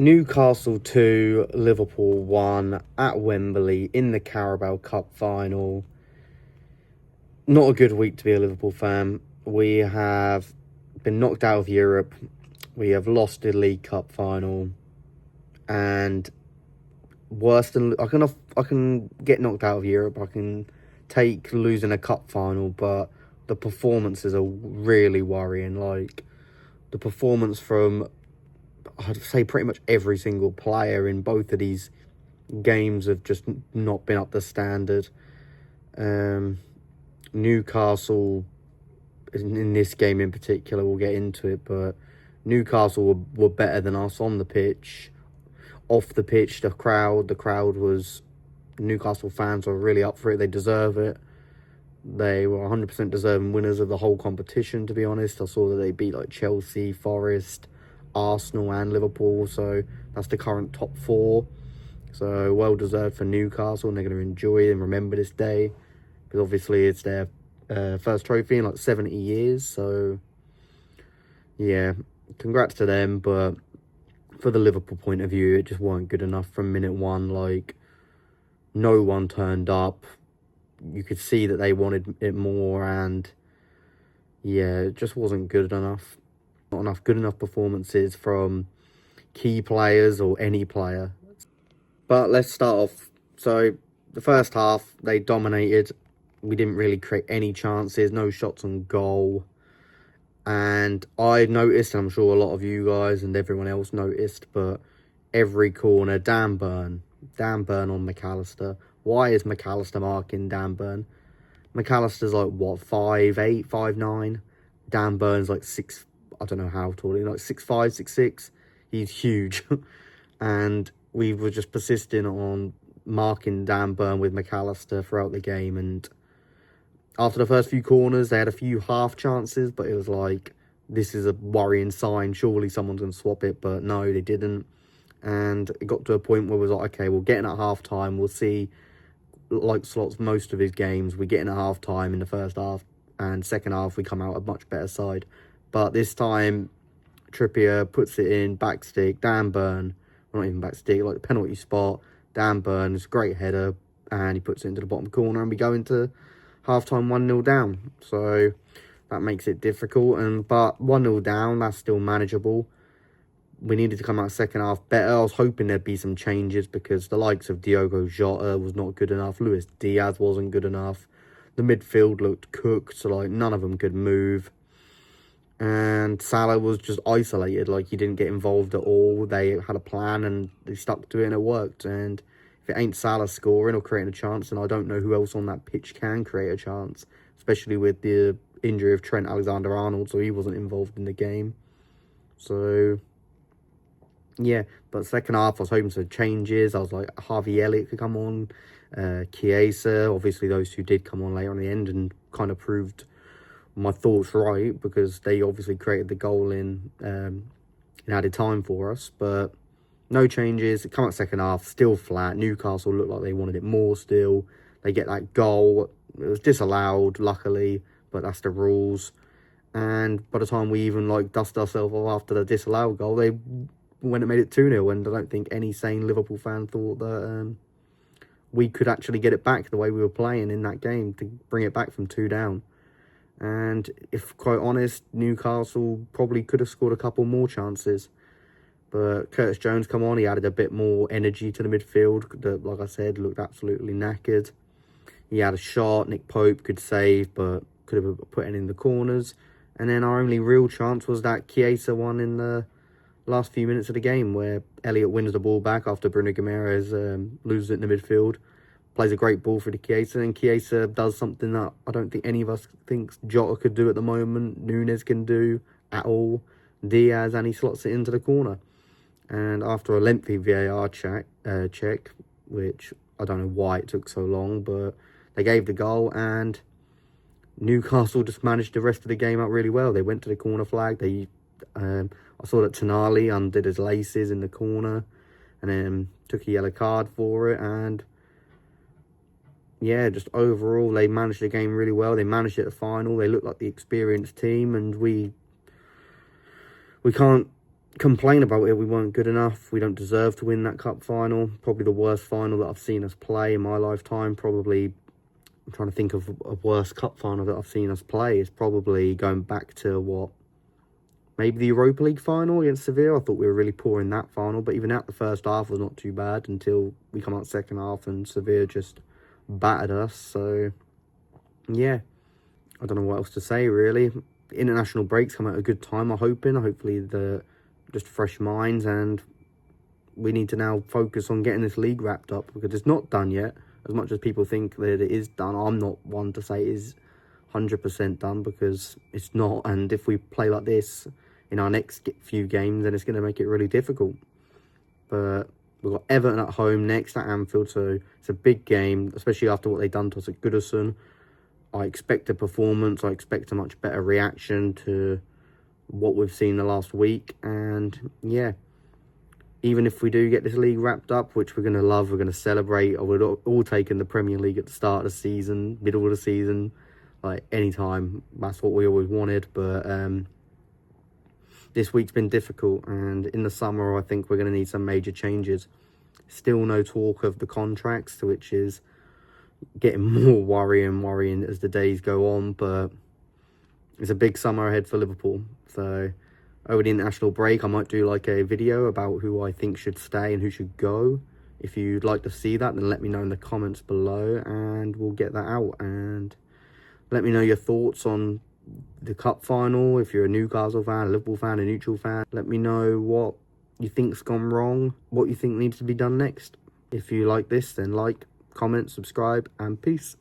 Newcastle 2, Liverpool 1 at Wembley in the Carabao Cup final. Not a good week to be a Liverpool fan. We have been knocked out of Europe. We have lost the League Cup final. And worse than... I can get knocked out of Europe. I can take losing a cup final. But the performances are really worrying. Like, the performance from... I'd say pretty much every single player in both of these games have just not been up to standard. Newcastle, in this game in particular, we'll get into it, but Newcastle were better than us on the pitch. Off the pitch, the crowd was... Newcastle fans were really up for it. They deserve it. They were 100% deserving winners of the whole competition, to be honest. I saw that they beat like Chelsea, Forest, Arsenal and Liverpool, so that's the current top four. So well deserved for Newcastle, and they're going to enjoy and remember this day, because obviously it's their first trophy in like 70 years. So yeah, congrats to them. But for the Liverpool point of view, it just weren't good enough from minute one. Like, no one turned up. You could see that they wanted it more, and yeah, it just wasn't good enough. Not enough good enough performances from key players or any player. But let's start off. So the first half, they dominated. We didn't really create any chances, no shots on goal. And I noticed, and I'm sure a lot of you guys and everyone else noticed, but every corner, Dan Burn on McAllister. Why is McAllister marking Dan Burn? McAllister's like, what, 5'8", 5'9"? Dan Burn's like 6... I don't know how tall he is, like 6'5", 6'6". He's huge. And we were just persisting on marking Dan Burn with McAllister throughout the game. And after the first few corners, they had a few half chances, but it was like, this is a worrying sign. Surely someone's going to swap it, but no, they didn't. And it got to a point where it was like, okay, we're getting at half-time. We'll see, like Slot's most of his games, we're getting at half-time in the first half, and second half we come out a much better side. But this time, Trippier puts it in, back stick, Dan Burn, well, not even back stick, like the penalty spot. Dan Burn's great header, and he puts it into the bottom corner, and we go into half-time 1-0 down. So that makes it difficult, but 1-0 down, that's still manageable. We needed to come out second half better. I was hoping there'd be some changes, because the likes of Diogo Jota was not good enough. Luis Diaz wasn't good enough. The midfield looked cooked, so like none of them could move. And Salah was just isolated, like he didn't get involved at all. They had a plan and they stuck to it and it worked. And if it ain't Salah scoring or creating a chance, then I don't know who else on that pitch can create a chance, especially with the injury of Trent Alexander-Arnold, so he wasn't involved in the game. So yeah, but second half I was hoping for changes. I was like, Harvey Elliott could come on, Chiesa. Obviously those two did come on later on the end and kind of proved my thoughts right, because they obviously created the goal in added time for us. But no changes. Come out second half, still flat. Newcastle looked like they wanted it more still. They get that goal. It was disallowed, luckily, but that's the rules. And by the time we even like dust ourselves off after the disallowed goal, they went and made it 2-0. And I don't think any sane Liverpool fan thought that we could actually get it back the way we were playing in that game to bring it back from 2 down. And if quite honest, Newcastle probably could have scored a couple more chances. But Curtis Jones come on, he added a bit more energy to the midfield that, like I said, looked absolutely knackered. He had a shot, Nick Pope could save, but could have put it in the corners. And then our only real chance was that Chiesa one in the last few minutes of the game, where Elliott wins the ball back after Bruno Guimaraes loses it in the midfield. Plays a great ball for the Chiesa, and Chiesa does something that I don't think any of us thinks Jota could do at the moment, Nunes can do at all, Diaz, and he slots it into the corner. And after a lengthy VAR check, which I don't know why it took so long, but they gave the goal, and Newcastle just managed the rest of the game out really well. They went to the corner flag. I saw that Tonali undid his laces in the corner, and then took a yellow card for it, and yeah, just overall, they managed the game really well. They managed it at the final. They looked like the experienced team, and we can't complain about it. We weren't good enough. We don't deserve to win that cup final. Probably the worst final that I've seen us play in my lifetime. Probably, I'm trying to think of a worse cup final that I've seen us play. It's probably going back to what, maybe the Europa League final against Sevilla. I thought we were really poor in that final, but even at the first half was not too bad until we come out second half and Sevilla just battered us. So, yeah, I don't know what else to say, really. International breaks come at a good time, I'm hoping. Hopefully, just fresh minds, and we need to now focus on getting this league wrapped up, because it's not done yet. As much as people think that it is done, I'm not one to say it is 100% done, because it's not. And if we play like this in our next few games, then it's going to make it really difficult. But we've got Everton at home next at Anfield, so it's a big game, especially after what they've done to us at Goodison. I expect a performance. I expect a much better reaction to what we've seen the last week. And yeah, even if we do get this league wrapped up, which we're going to love, we're going to celebrate. I would all taken the Premier League at the start of the season, middle of the season, like any time. That's what we always wanted. But this week's been difficult, and in the summer I think we're going to need some major changes. Still no talk of the contracts, which is getting more worrying as the days go on. But it's a big summer ahead for Liverpool. So over the international break, I might do like a video about who I think should stay and who should go. If you'd like to see that, then let me know in the comments below, and we'll get that out. And let me know your thoughts on the cup final. If you're a Newcastle fan, a Liverpool fan, a neutral fan, let me know what you think's gone wrong, what you think needs to be done next. If you like this, then like, comment, subscribe, and peace.